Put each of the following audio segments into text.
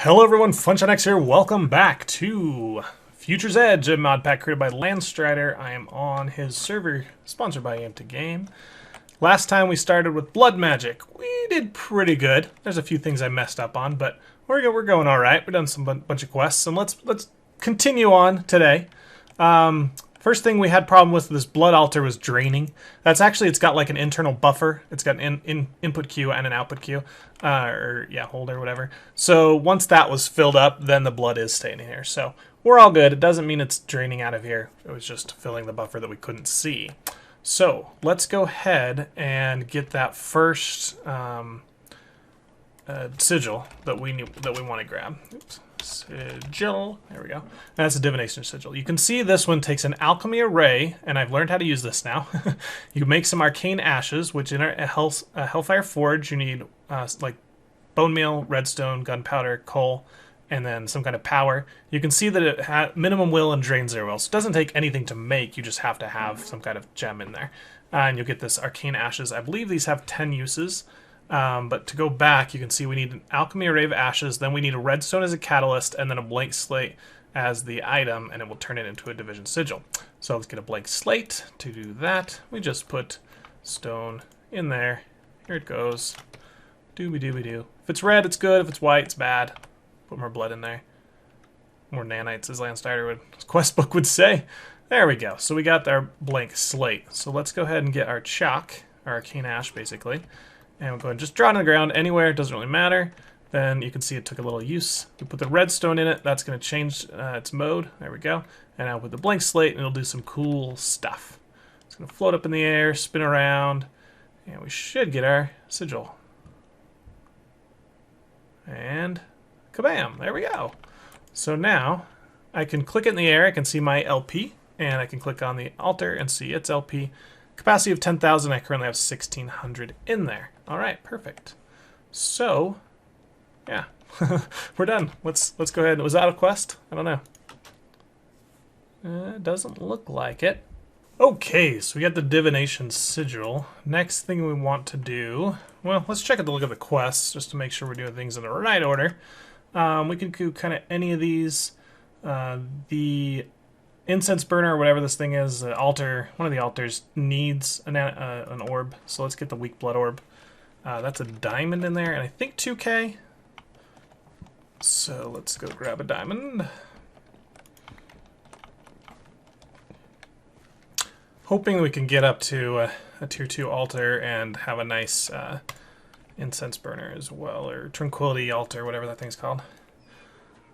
Hello everyone, FunshineX here. Welcome back to Future's Edge, a mod pack created by Landstryder. I am on his server, sponsored by Aim to Game. Last time we started with blood magic. We did pretty good. There's a few things I messed up on, but we're going all right. We've done some bunch of quests, and let's continue on today. First thing we had problem with this blood altar was draining. That's actually, it's got like an internal buffer. It's got an input queue and an output queue, holder, whatever. So once that was filled up, then the blood is staying here. So we're all good. It doesn't mean it's draining out of here. It was just filling the buffer that we couldn't see. So let's go ahead and get that first sigil that we want to grab. Oops. Sigil. There we go. That's a divination sigil. You can see this one takes an alchemy array, and I've learned how to use this now. You make some arcane ashes, which in a Hellfire Forge you need like bone meal, redstone, gunpowder, coal, and then some kind of power. You can see that it has minimum will and drain 0 will, so it doesn't take anything to make. You just have to have some kind of gem in there, and you'll get this arcane ashes. I believe these have 10 uses. But to go back, you can see we need an alchemy array of ashes, then we need a redstone as a catalyst, and then a blank slate as the item, and it will turn it into a division sigil. So let's get a blank slate. To do that, we just put stone in there. Here it goes. Dooby-dooby-doo. If it's red, it's good. If it's white, it's bad. Put more blood in there. More nanites, as Landstryder quest book would say. There we go. So we got our blank slate. So let's go ahead and get our chalk, our arcane ash, basically. And we'll go ahead and just draw it on the ground anywhere, it doesn't really matter. Then you can see it took a little use. We put the redstone in it, that's going to change its mode. There we go. And now with the blank slate, and it'll do some cool stuff. It's going to float up in the air, spin around, and we should get our sigil. And kabam, there we go. So now I can click it in the air, I can see my LP, and I can click on the altar and see its LP. Capacity of 10,000, I currently have 1,600 in there. All right, perfect. So, yeah, we're done. Let's go ahead. Was that a quest? I don't know. It doesn't look like it. Okay, so we got the divination sigil. Next thing we want to do, well, let's check look at the quests just to make sure we're doing things in the right order. We can do kind of any of these. The incense burner, or whatever this thing is, the altar, one of the altars needs an orb, so let's get the weak blood orb. That's a diamond in there, and I think 2k. So let's go grab a diamond. Hoping we can get up to a tier 2 altar and have a nice incense burner as well, or tranquility altar, whatever that thing's called.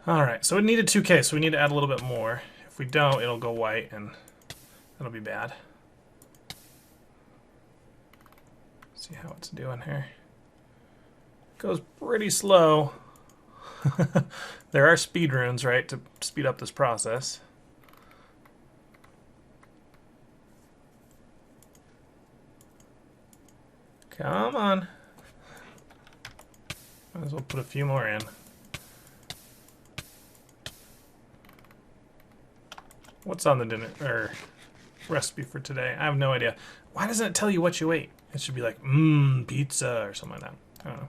Alright, so it needed 2k, so we need to add a little bit more. If we don't, it'll go white, and that'll be bad. See how it's doing here. It goes pretty slow. There are speed runes, right, to speed up this process. Come on. Might as well put a few more in. What's on the dinner recipe for today? I have no idea. Why doesn't it tell you what you ate? It should be like, pizza or something like that. I don't know.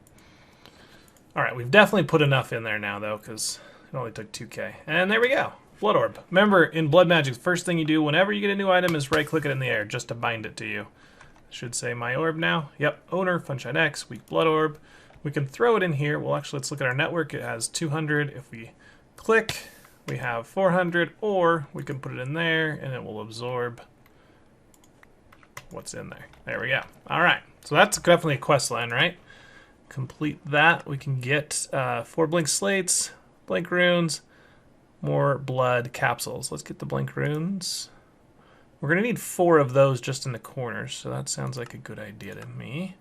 Alright, we've definitely put enough in there now, though, because it only took 2k. And there we go. Blood orb. Remember, in blood magic, the first thing you do whenever you get a new item is right-click it in the air, just to bind it to you. Should say my orb now. Yep, owner, FunshineX, weak blood orb. We can throw it in here. Well, actually, let's look at our network. It has 200. If we click, we have 400, or we can put it in there and it will absorb what's in there. There we go. All right, so that's definitely a quest line, right? Complete that. We can get 4 blank slates, blank runes, more blood capsules. Let's get the blank runes. We're going to need 4 of those just in the corners, so that sounds like a good idea to me.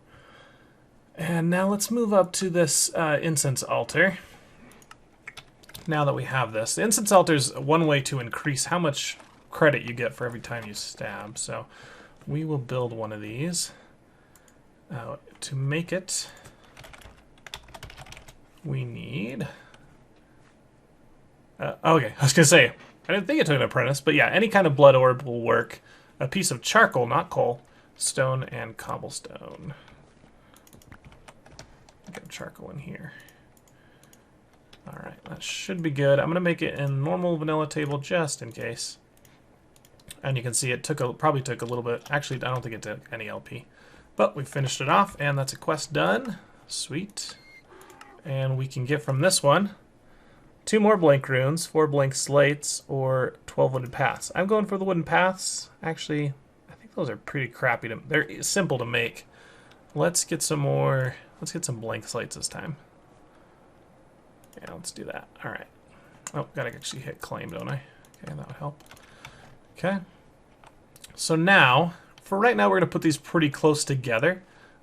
And now let's move up to this incense altar. Now that we have this, the incense altar is one way to increase how much credit you get for every time you stab. So we will build one of these. To make it, we need... okay, I was going to say, I didn't think it took an apprentice, but yeah, any kind of blood orb will work. A piece of charcoal, not coal, stone, and cobblestone. Get charcoal in here. All right, that should be good. I'm going to make it in normal vanilla table just in case. And you can see it probably took a little bit. Actually, I don't think it took any LP. But we finished it off, and that's a quest done. Sweet. And we can get from this one 2 more blank runes, 4 blank slates, or 12 wooden paths. I'm going for the wooden paths. Actually, I think those are pretty crappy. They're simple to make. Let's get some more. Let's get some blank slates this time. Yeah, let's do that. All right. Oh, gotta actually hit claim, don't I? Okay, that would help. Okay. So now, for right now, we're gonna put these pretty close together.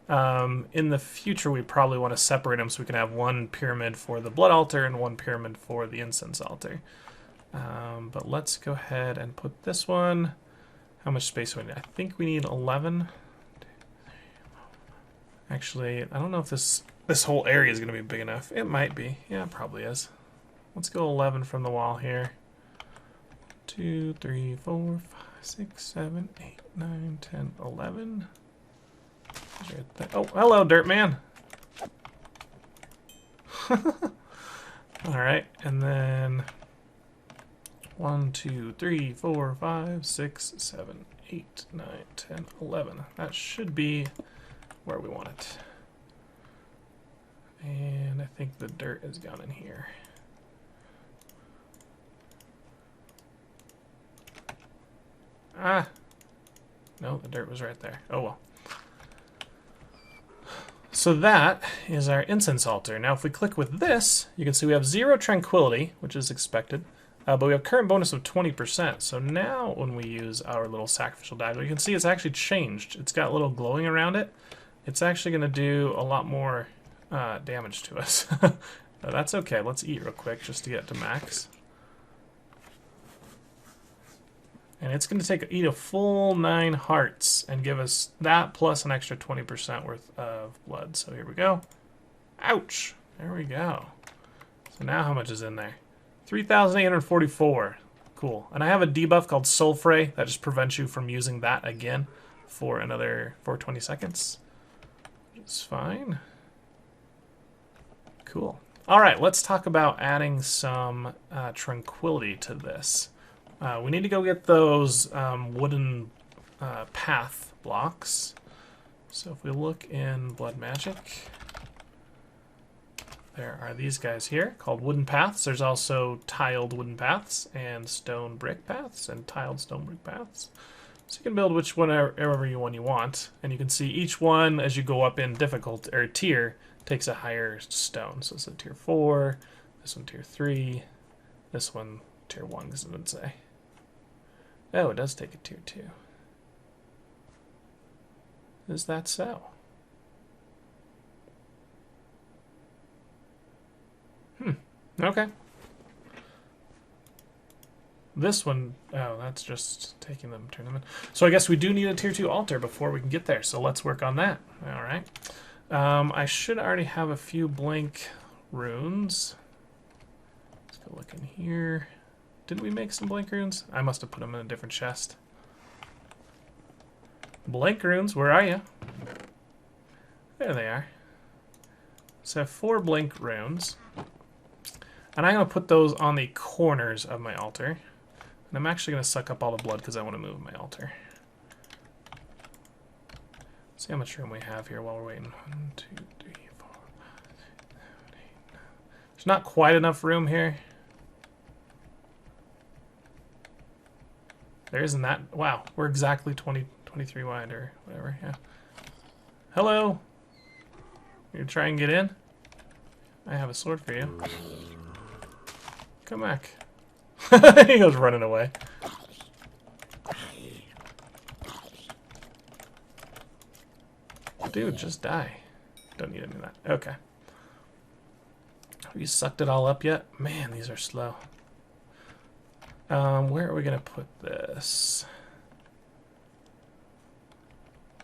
In the future, we probably want to separate them so we can have one pyramid for the blood altar and one pyramid for the incense altar. But let's go ahead and put this one. How much space do we need? I think we need 11. Actually, I don't know if this whole area is going to be big enough. It might be. Yeah, it probably is. Let's go 11 from the wall here. 2, 3, 4, 5, 6, 7, 8, 9, 10, 11. Oh, hello, dirt man. Alright, and then 1, 2, 3, 4, 5, 6, 7, 8, 9, 10, 11. That should be where we want it. And I think the dirt is gone in here. Ah! No, the dirt was right there. Oh well. So that is our incense altar. Now if we click with this, you can see we have 0 tranquility, which is expected, but we have current bonus of 20%. So now when we use our little sacrificial dagger, you can see it's actually changed. It's got a little glowing around it. It's actually going to do a lot more damage to us. But that's okay. Let's eat real quick just to get to max. And it's going to eat a full 9 hearts and give us that plus an extra 20% worth of blood. So here we go. Ouch! There we go. So now how much is in there? 3,844. Cool. And I have a debuff called Sulfray that just prevents you from using that again for another 20 seconds. It's fine. Cool. Alright, let's talk about adding some tranquility to this. We need to go get those wooden path blocks. So if we look in Blood Magic, there are these guys here called wooden paths. There's also tiled wooden paths and stone brick paths and tiled stone brick paths. So you can build whichever one you want. And you can see each one, as you go up in difficulty or tier, takes a higher stone. So it's a tier 4, this one tier 3, this one tier 1, because it would say. Oh, it does take a tier 2. Is that so? Okay. This one, oh, that's just taking them, turn them in. So I guess we do need a tier 2 altar before we can get there, so let's work on that. All right. I should already have a few blank runes. Let's go look in here. Did we make some blank runes? I must have put them in a different chest. Blank runes, where are you? There they are. So I have 4 blank runes. And I'm going to put those on the corners of my altar. And I'm actually going to suck up all the blood because I want to move my altar. Let's see how much room we have here while we're waiting. 1, 2, 3, 4, 5, 6, 7, 8, 9. There's not quite enough room here. There isn't that. Wow, we're exactly 23 wide or whatever. Yeah. Hello. You try and get in? I have a sword for you. Come back. He goes running away. Dude, just die. Don't need any of that. Okay. Have you sucked it all up yet? Man, these are slow. Where are we going to put this?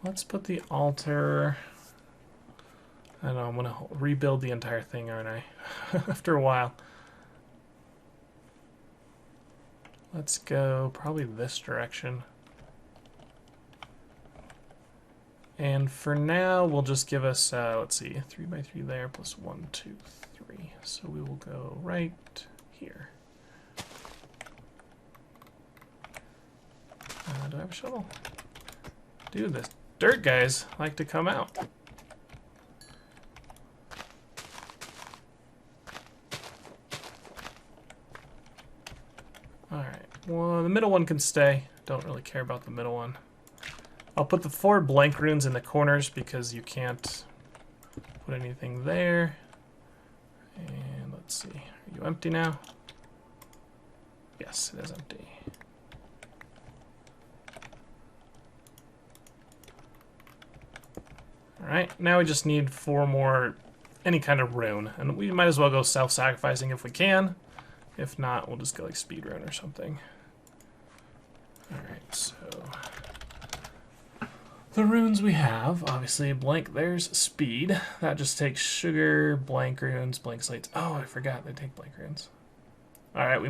Let's put the altar... I don't know, I'm going to rebuild the entire thing, aren't I? After a while. Let's go probably this direction. And for now, we'll just give us, let's see, 3 by 3 there, plus 1, 2, 3. So we will go right here. Do I have a shovel? Dude, the dirt guys like to come out. Alright, well, the middle one can stay. Don't really care about the middle one. I'll put the 4 blank runes in the corners because you can't put anything there. And let's see, are you empty now? Yes, it is empty. Alright, now we just need 4 more, any kind of rune. And we might as well go self-sacrificing if we can. If not, we'll just go like speed rune or something. Alright, so the runes we have, obviously blank, there's speed. That just takes sugar, blank runes, blank slates. Oh, I forgot they take blank runes. Alright,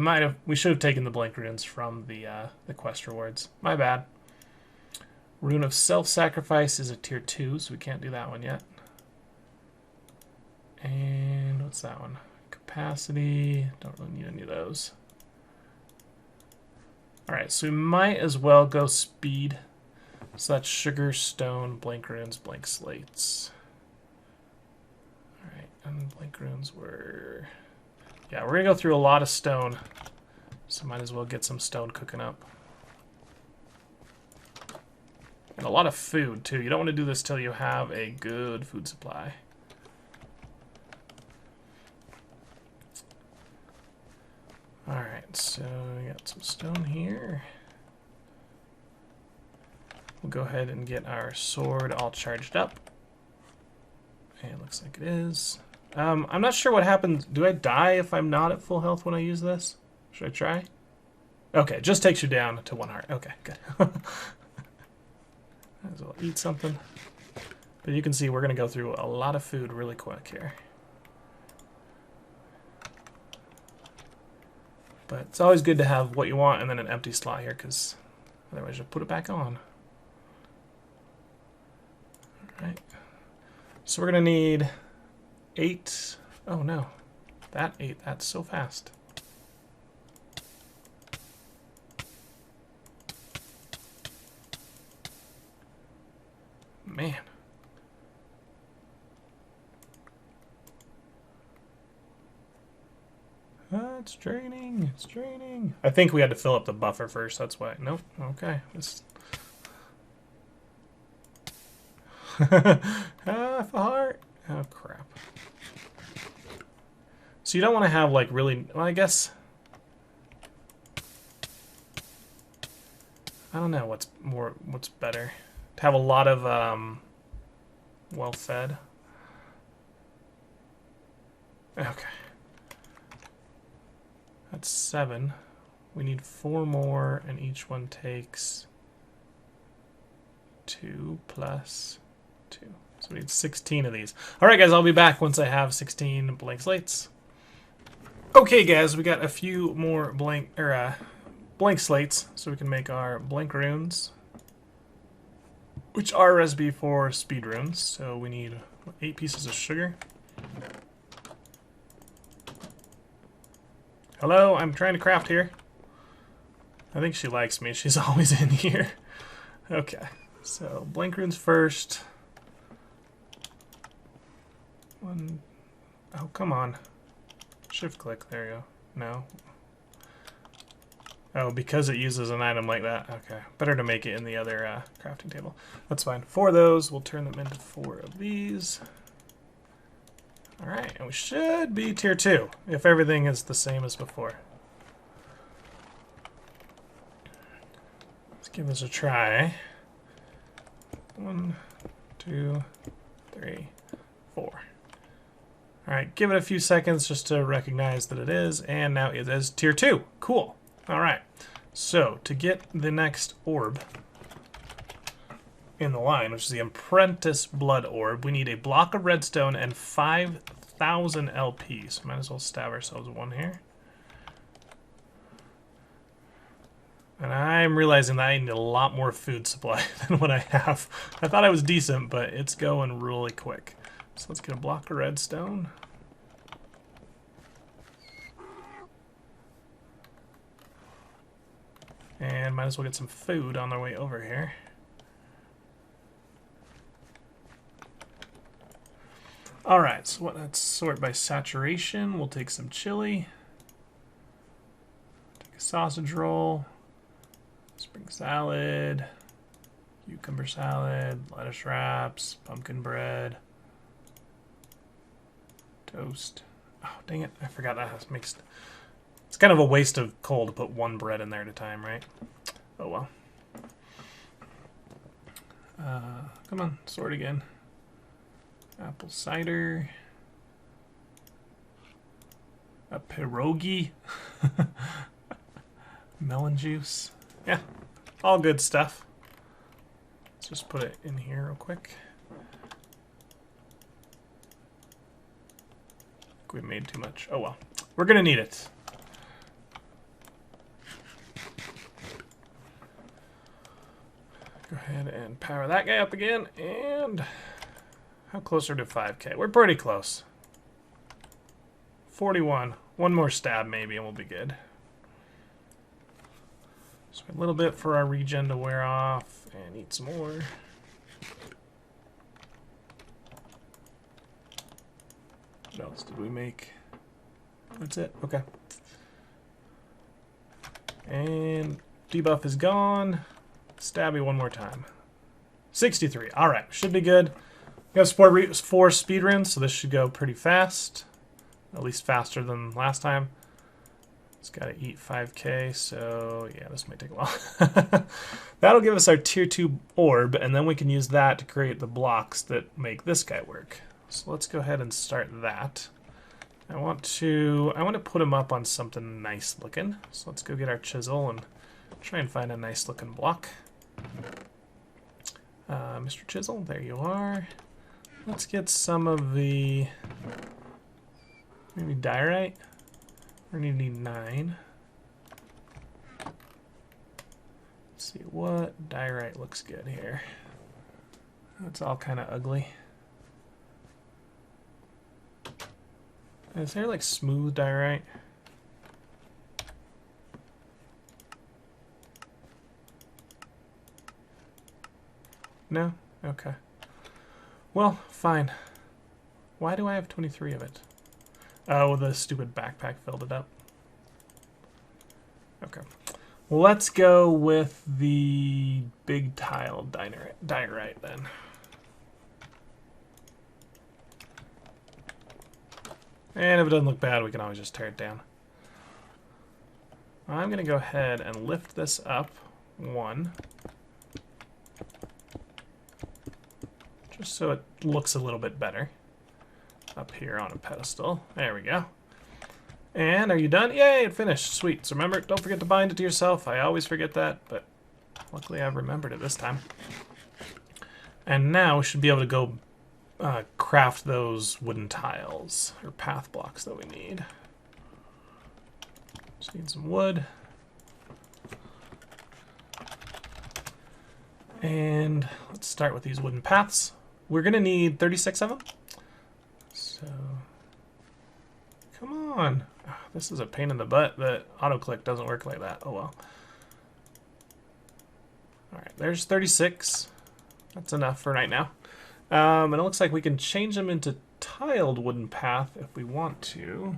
we should have taken the blank runes from the quest rewards. My bad. Rune of self-sacrifice is a tier 2, so we can't do that one yet. And what's that one? Capacity, don't really need any of those. Alright, so we might as well go speed. So that's sugar, stone, blank runes, blank slates. Alright, and blank runes were... Yeah, we're going to go through a lot of stone. So might as well get some stone cooking up. And a lot of food, too. You don't want to do this till you have a good food supply. Alright, so we got some stone here. We'll go ahead and get our sword all charged up. And it looks like it is. I'm not sure what happens. Do I die if I'm not at full health when I use this? Should I try? Okay, it just takes you down to 1 heart. Okay, good. Might as well eat something. But you can see we're going to go through a lot of food really quick here. But it's always good to have what you want and then an empty slot here, because otherwise you'll put it back on. Alright. So we're going to need 8. Oh no. That 8. That's so fast. Man. It's draining. It's draining. I think we had to fill up the buffer first. That's why. Nope. Okay. Half a heart. Oh, crap. So you don't want to have, like, really... Well, I guess... I don't know what's better. To have a lot of, well-fed. Okay. That's 7. We need 4 more, and each one takes 2 plus 2. So we need 16 of these. Alright guys, I'll be back once I have 16 blank slates. Okay guys, we got a few more blank slates, so we can make our blank runes, which are a recipe for speed runes. So we need 8 pieces of sugar. Hello, I'm trying to craft here. I think she likes me. She's always in here. Okay, so blank runes first. 1. Oh, come on. Shift click. There you go. No. Oh, because it uses an item like that. Okay, better to make it in the other crafting table. That's fine. 4 of those. We'll turn them into 4 of these. Alright, and we should be tier 2, if everything is the same as before. Let's give this a try. 1, 2, 3, 4. Alright, give it a few seconds just to recognize that it is, and now it is tier 2. Cool. Alright, so to get the next orb in the line, which is the Apprentice Blood Orb, we need a block of redstone and 5,000 LP. So might as well stab ourselves 1 here. And I'm realizing that I need a lot more food supply than what I have. I thought I was decent, but it's going really quick. So let's get a block of redstone. And might as well get some food on our way over here. Alright, so let's sort by saturation. We'll take some chili. Take a sausage roll. Spring salad. Cucumber salad. Lettuce wraps. Pumpkin bread. Toast. Oh, dang it. I forgot that has mixed. It's kind of a waste of coal to put one bread in there at a time, right? Oh well. Come on, sort again. Apple cider. A pierogi. Melon juice. Yeah, all good stuff. Let's just put it in here real quick. I think we made too much. Oh well. We're gonna need it. Go ahead and power that guy up again, and how close are to 5K? We're pretty close. 41. One more stab maybe and we'll be good. So a little bit for our regen to wear off and eat some more. What else did we make? That's it. Okay. And debuff is gone. Stabby one more time. 63. All right, should be good. We have 4 speedruns, so this should go pretty fast. At least faster than last time. It's got to eat 5K, so yeah, this might take a while. That'll give us our tier 2 orb, and then we can use that to create the blocks that make this guy work. So let's go ahead and start that. I want to put him up on something nice looking. So let's go get our chisel and try and find a nice looking block. Mr. Chisel, there you are. Let's get some of the maybe diorite. We're gonna need 9. Let's see what diorite looks good here. That's all kind of ugly. Is there like smooth diorite? No? Okay. Well, fine. Why do I have 23 of it? Oh, the stupid backpack filled it up. Okay. Well, let's go with the big tile diorite then. And if it doesn't look bad, we can always just tear it down. I'm going to go ahead and lift this up 1. Just so it looks a little bit better. Up here on a pedestal. There we go. And are you done? Yay, it finished. Sweet. So remember, don't forget to bind it to yourself. I always forget that, but luckily I've remembered it this time. And now we should be able to go craft those wooden tiles, or path blocks that we need. Just need some wood. And let's start with these wooden paths. We're going to need 36 of them. So, come on. This is a pain in the butt that auto-click doesn't work like that. Oh well. Alright, there's 36. That's enough for right now. And it looks like we can change them into tiled wooden path if we want to.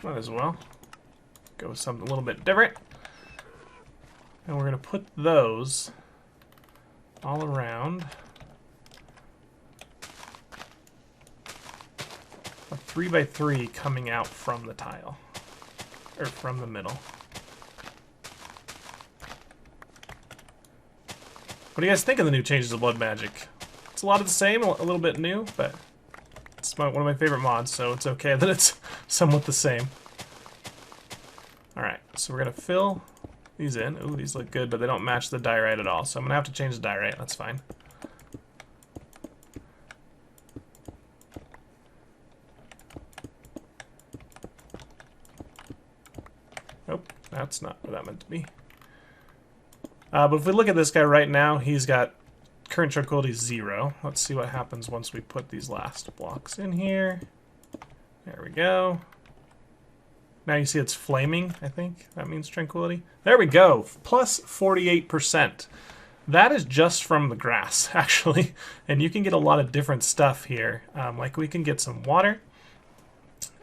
Might as well. Go with something a little bit different. And we're going to put those all around. A 3x3 coming out from the tile, or from the middle. What do you guys think of the new changes to Blood Magic? It's a lot of the same, a little bit new, but it's one of my favorite mods, so it's okay that it's somewhat the same. Alright, so we're going to fill these in. Ooh, these look good, but they don't match the diorite at all, so I'm going to have to change the diorite. That's fine. Nope, that's not what that meant to be. But if we look at this guy right now, he's got current tranquility 0. Let's see what happens once we put these last blocks in here. There we go. Now you see it's flaming, I think. That means tranquility. There we go. Plus 48%. That is just from the grass, actually. And you can get a lot of different stuff here. Like we can get some water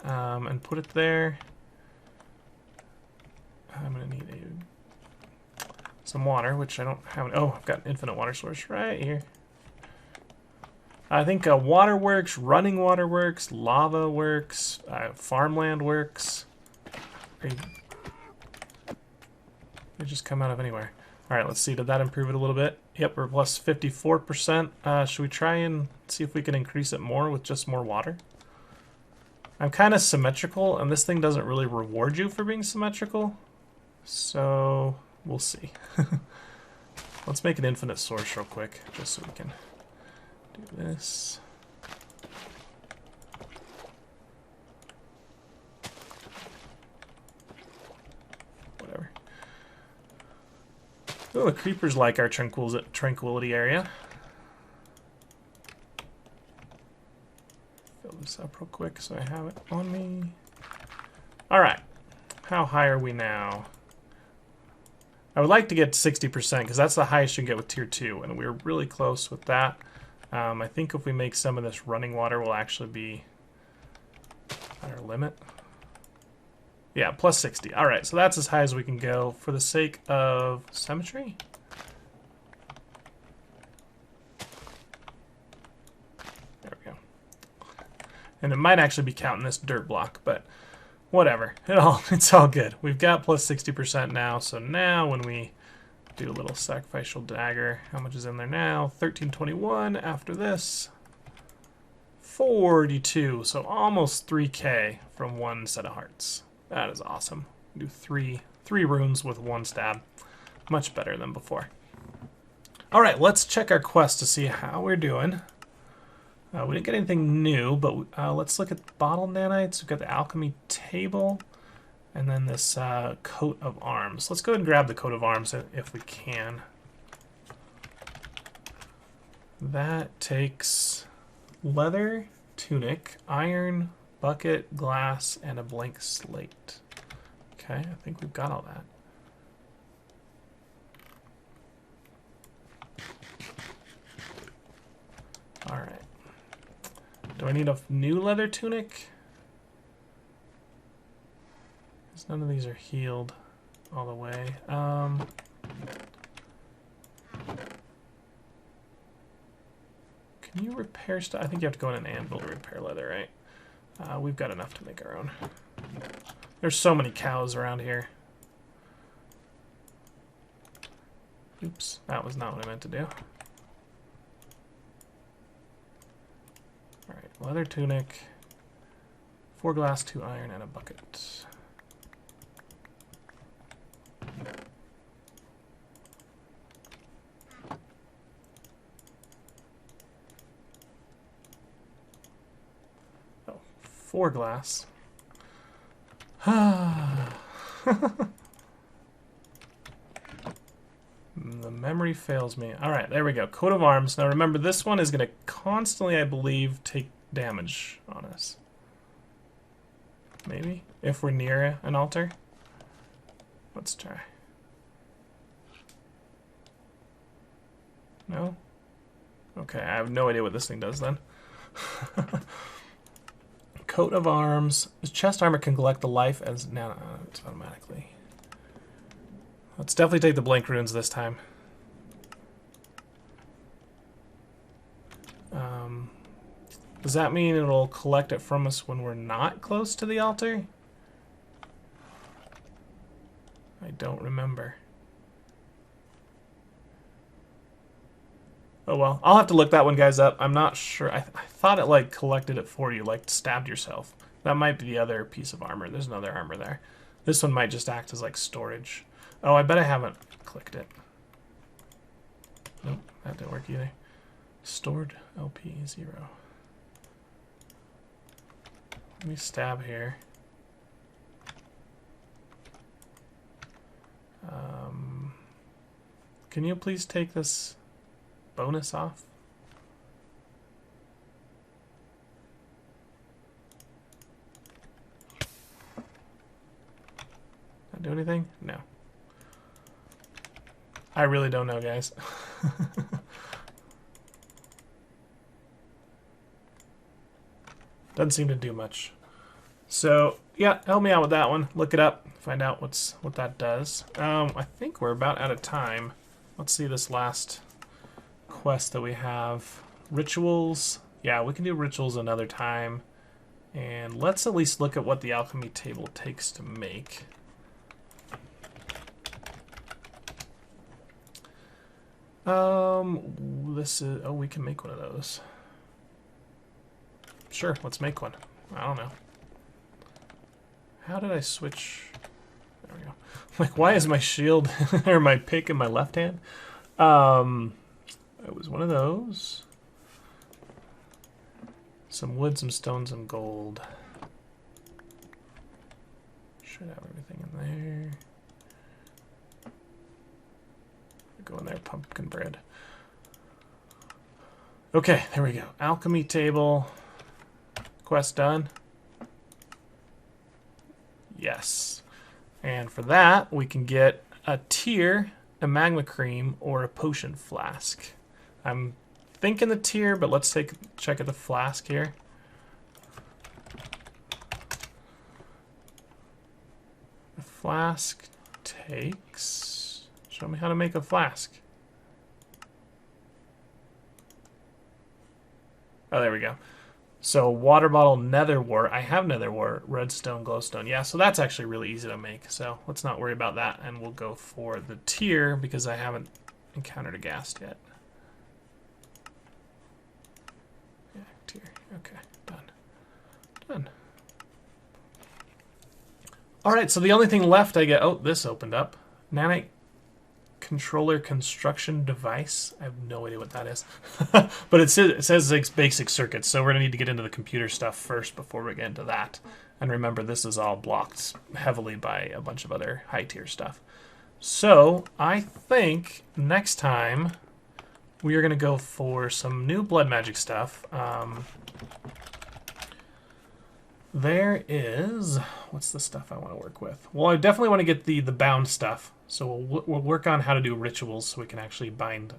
and put it there. I'm going to need some water, which I don't have. Oh, I've got an infinite water source right here. I think water works, running water works, lava works, farmland works. They just come out of anywhere. All right, let's see. Did that improve it a little bit? Yep, we're plus 54%. Should we try and see if we can increase it more with just more water? I'm kind of symmetrical, and this thing doesn't really reward you for being symmetrical. So we'll see. Let's make an infinite source real quick, just so we can do this. Whatever. Oh, the creepers like our tranquility area. Fill this up real quick so I have it on me. Alright. How high are we now? I would like to get 60% because that's the highest you can get with tier 2, and we're really close with that. I think if we make some of this running water, we'll actually be at our limit. Yeah, plus 60. All right, so that's as high as we can go for the sake of symmetry. There we go. And it might actually be counting this dirt block, but whatever. It's all good. We've got plus 60% now, so now when we do a little sacrificial dagger, how much is in there now? 1321 after this. 42, so almost 3k from one set of hearts. That is awesome. Do three runes with one stab. Much better than before. All right, let's check our quest to see how we're doing. We didn't get anything new, but let's look at bottle nanites. We've got the alchemy table, and then this coat of arms. Let's go ahead and grab the coat of arms if we can. That takes leather, tunic, iron, bucket, glass, and a blank slate. Okay, I think we've got all that. All right. Do I need a new leather tunic? Because none of these are healed all the way. Can you repair stuff? I think you have to go in an anvil to repair leather, right? We've got enough to make our own. There's so many cows around here. Oops, that was not what I meant to do. Alright, leather tunic, 4 glass, 2 iron, and a bucket. Oh, 4 glass. The memory fails me. Alright, there we go. Coat of arms. Now remember, this one is going to constantly, I believe, take damage on us. Maybe? If we're near an altar. Let's try. No? Okay, I have no idea what this thing does then. Coat of arms. Chest armor can collect the life as... No, it's automatically. Let's definitely take the blank runes this time. Does that mean it'll collect it from us when we're not close to the altar? I don't remember. Oh well, I'll have to look that one, guys, up. I'm not sure. I thought it like collected it for you, like stabbed yourself. That might be the other piece of armor. There's another armor there. This one might just act as like storage. Oh, I bet I haven't clicked it. Nope, that didn't work either. Stored LP 0. Let me stab here. Can you please take this bonus off? do anything? No. I really don't know, guys. Doesn't seem to do much. So, yeah, help me out with that one. Look it up. Find out what that does. I think we're about out of time. Let's see this last quest that we have. Rituals. Yeah, we can do rituals another time. And let's at least look at what the alchemy table takes to make. This is... Oh, we can make one of those. Sure, let's make one. I don't know. How did I switch? There we go. Like, why is my shield or my pick in my left hand? It was one of those. Some wood, some stone, some gold. Should have everything in there. Go in there, pumpkin bread. Okay, there we go. Alchemy table. Quest done. Yes. And for that, we can get a tear, a magma cream, or a potion flask. I'm thinking the tear, but let's check at the flask here. The flask takes... Show me how to make a flask. Oh, there we go. So water bottle, nether wart. I have nether wart, redstone, glowstone. Yeah, so that's actually really easy to make. So let's not worry about that, and we'll go for the tier because I haven't encountered a ghast yet. Yeah, tier. Okay, done. Done. All right, so the only thing left I get... Oh, this opened up. Nanite controller construction device. I have no idea what that is. But it says like basic circuits, so we're going to need to get into the computer stuff first before we get into that. And remember, this is all blocked heavily by a bunch of other high tier stuff. So I think next time we are going to go for some new blood magic stuff. There is... What's the stuff I want to work with? Well, I definitely want to get the bound stuff. So we'll work on how to do rituals so we can actually bind,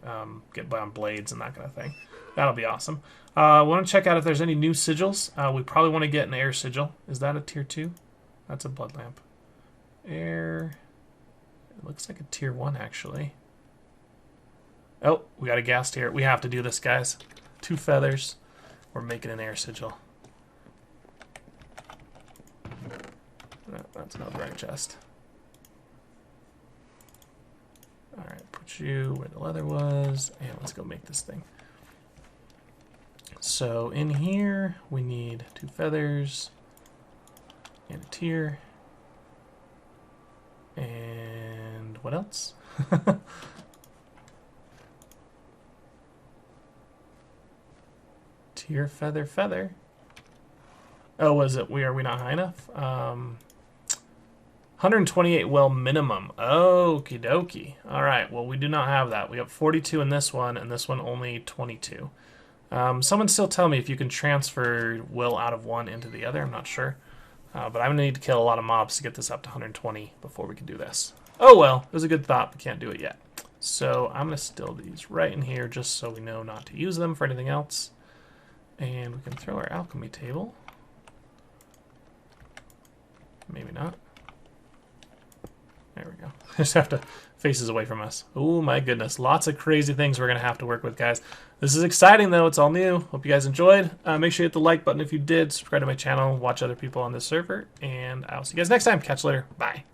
get bound blades and that kind of thing. That'll be awesome. I want to check out if there's any new sigils. We probably want to get an air sigil. Is that a tier 2? That's a blood lamp. Air. It looks like a tier 1 actually. Oh, we got a ghast here. We have to do this, guys. 2 feathers. We're making an air sigil. No, that's not the right chest. Alright, put you where the leather was, and let's go make this thing. So in here, we need 2 feathers, and a tier, and what else? Tier, feather, feather. Oh, was it? Are we not high enough? 128 well minimum. Okie dokie. All right. Well, we do not have that. We have 42 in this one, and this one only 22. Someone still tell me if you can transfer will out of one into the other. I'm not sure. But I'm going to need to kill a lot of mobs to get this up to 120 before we can do this. Oh, well. It was a good thought. We can't do it yet. So I'm going to still these right in here just so we know not to use them for anything else. And we can throw our alchemy table. Maybe not. There we go. Just have to faces away from us. Oh my goodness. Lots of crazy things we're going to have to work with, guys. This is exciting, though. It's all new. Hope you guys enjoyed. Make sure you hit the like button if you did. Subscribe to my channel. Watch other people on this server. And I'll see you guys next time. Catch you later. Bye.